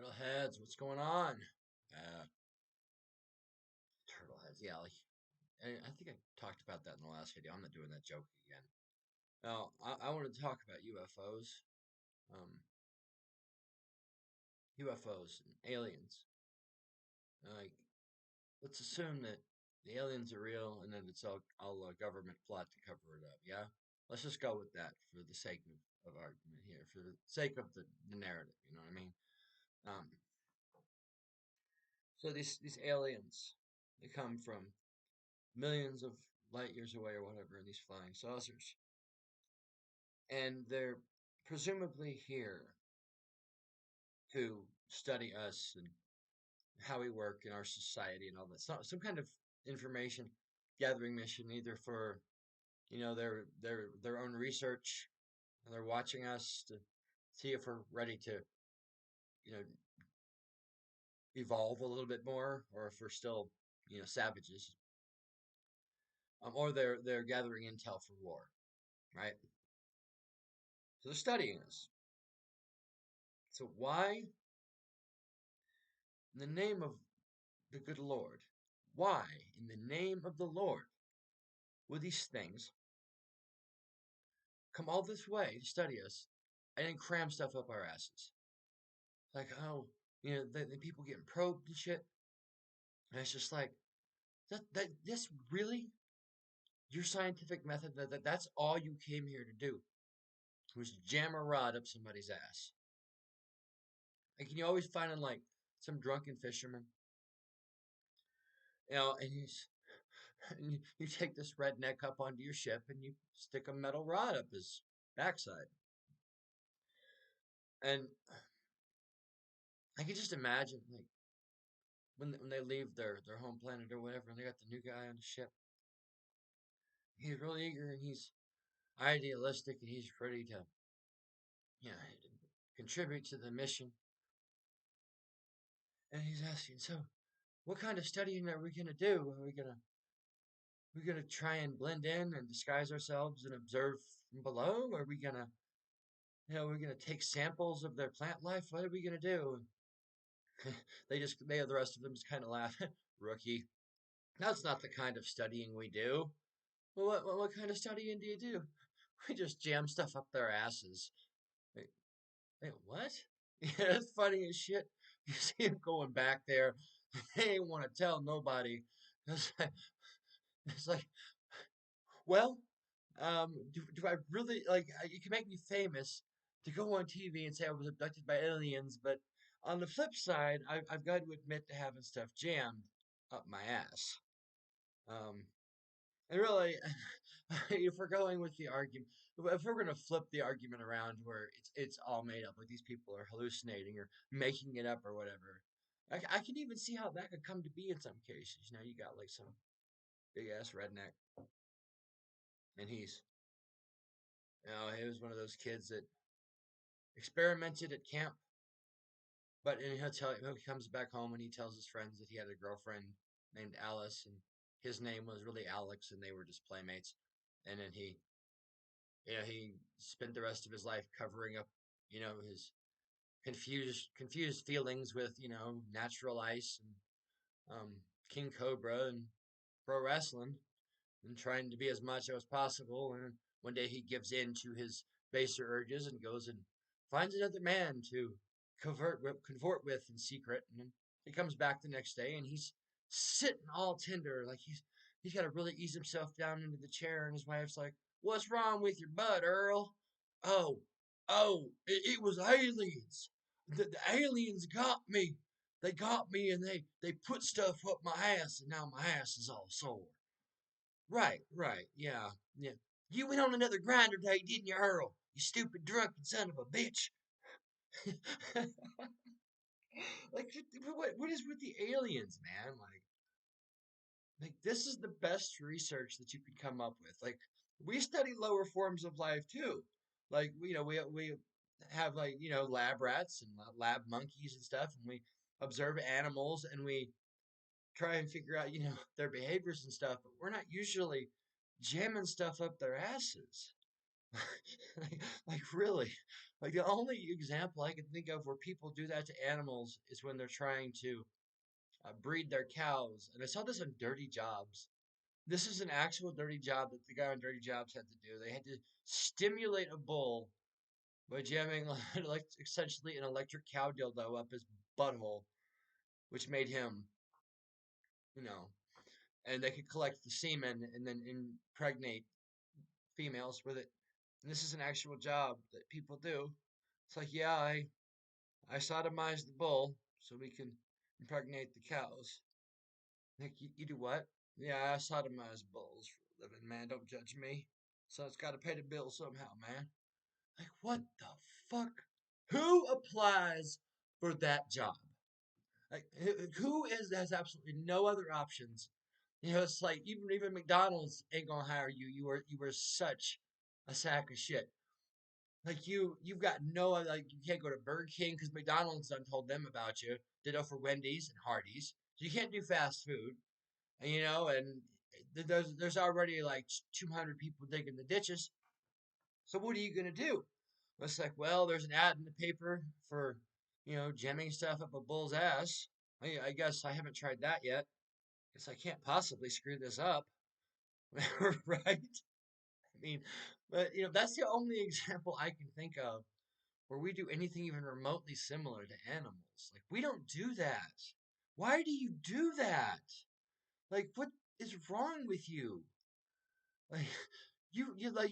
Turtle heads, what's going on? Uh, turtle heads, yeah. Like, I think I talked about that in the last video. I'm not doing that joke again. Now, I want to talk about UFOs, um, UFOs and aliens. Like, let's assume that the aliens are real and that it's all a government plot to cover it up. Yeah, let's just go with that for the sake of argument here, for the sake of the narrative. You know what I mean? Um, so these aliens, they come from millions of light years away or whatever in these flying saucers. And they're presumably here to study us and how we work in our society and all that. Some kind of information gathering mission, either for their own research, and they're watching us to see if we're ready to you know evolve a little bit more, or if we're still savages, or they're gathering intel for war, right? So they're studying us. So why, in the name of the good Lord, why, in the name of the Lord, would these things come all this way to study us and then cram stuff up our asses? Like, oh, the people getting probed and shit. And it's just like, this really your scientific method? That's all you came here to do was jam a rod up somebody's ass. Like, can you always find in like some drunken fisherman, and you take this redneck up onto your ship and you stick a metal rod up his backside. And I can just imagine, like, when they leave their home planet or whatever, and they got the new guy on the ship. He's really eager and he's idealistic and he's ready to, contribute to the mission. And he's asking, so, what kind of studying are we gonna do? Are we gonna try and blend in and disguise ourselves and observe from below? Are we gonna, we're gonna take samples of their plant life? What are we gonna do? The rest of them just kind of laugh. Rookie, that's not the kind of studying we do. Well, what kind of studying do you do? We just jam stuff up their asses. Wait, what? Yeah, it's funny as shit. You see him going back there. They ain't want to tell nobody. It's like, well, do I really, like, you can make me famous to go on TV and say I was abducted by aliens, but on the flip side, I've got to admit to having stuff jammed up my ass. Um, and really, if we're going with the argument, if we're going to flip the argument around where it's all made up, like these people are hallucinating or making it up or whatever, I can even see how that could come to be in some cases. You got like some big ass redneck, and he was one of those kids that experimented at camp, but and he comes back home and he tells his friends that he had a girlfriend named Alice, and his name was really Alex, and they were just playmates. And then he spent the rest of his life covering up, his confused feelings with, natural ice and King Cobra and pro wrestling, and trying to be as much as possible. And one day he gives in to his baser urges and goes and finds another man to convert with in secret. And then he comes back the next day and he's sitting all tender, like he's got to really ease himself down into the chair. And his wife's like, "What's wrong with your butt, Earl?" "Oh, it was aliens. The aliens got me. They got me and they put stuff up my ass, and now my ass is all sore." Right, yeah, yeah. "You went on another grinder date, didn't you, Earl? You stupid drunken son of a bitch." Like, what is with the aliens, man? Like this is the best research that you could come up with. Like, we study lower forms of life too. Like, we have, like, lab rats and lab monkeys and stuff, and we observe animals and we try and figure out, their behaviors and stuff, but we're not usually jamming stuff up their asses. Like really, like the only example I can think of where people do that to animals is when they're trying to breed their cows. And I saw this on Dirty Jobs. This is an actual dirty job that the guy on Dirty Jobs had to do. They had to stimulate a bull by jamming like essentially an electric cow dildo up his butthole, which made him, you know, and they could collect the semen and then impregnate females with it. And this is an actual job that people do. It's like, yeah, I sodomized the bull so we can impregnate the cows. Like, you do what? Yeah, I sodomize bulls for a living, man. Don't judge me. So it's got to pay the bill somehow, man. Like, what the fuck? Who applies for that job? Like, who has absolutely no other options? It's like even McDonald's ain't gonna hire you. You were such a sack of shit. Like you've got no like you can't go to Burger King because McDonald's done told them about you. Ditto for Wendy's and Hardee's. So you can't do fast food. And there's already like 200 people digging the ditches. So what are you gonna do? It's like, well, there's an ad in the paper for jamming stuff up a bull's ass. I guess I haven't tried that yet. Guess I can't possibly screw this up, right? I mean, but that's the only example I can think of where we do anything even remotely similar to animals. Like we don't do that. Why do you do that? Like what is wrong with you? Like you like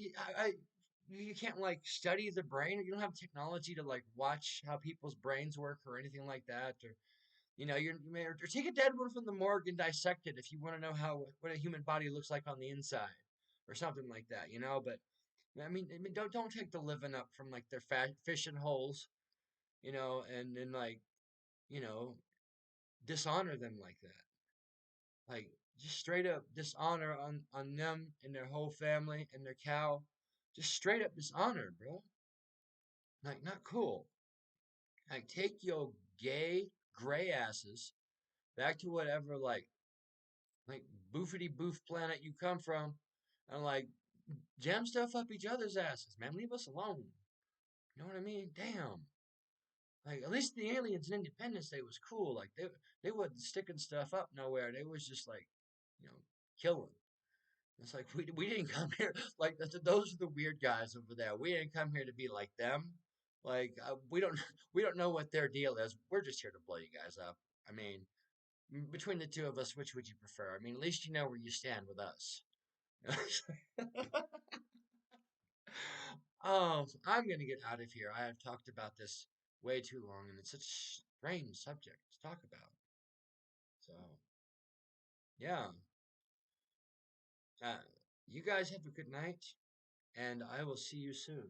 you can't like study the brain. You don't have technology to like watch how people's brains work or anything like that. Or or take a dead one from the morgue and dissect it if you want to know what a human body looks like on the inside or something like that. But I mean, don't take the living up from like their fat fishing holes, and then like you know dishonor them like that. Like just straight up dishonor on them and their whole family and their cow. Just straight up dishonor, bro. Like not cool. Like take your gay gray asses back to whatever like boofity boof planet you come from, and like jam stuff up each other's asses, man. Leave us alone. You know what I mean? Damn. Like at least the aliens in Independence Day was cool. Like they wasn't sticking stuff up nowhere. They was just like, you know, killing. It's like we didn't come here like those are the weird guys over there. We didn't come here to be like them. Like we don't we don't know what their deal is. We're just here to blow you guys up. I mean, between the two of us, which would you prefer? I mean, at least you know where you stand with us. Oh, I'm gonna get out of here. I have talked about this way too long, and it's such a strange subject to talk about. So, yeah. Uh, you guys have a good night, and I will see you soon.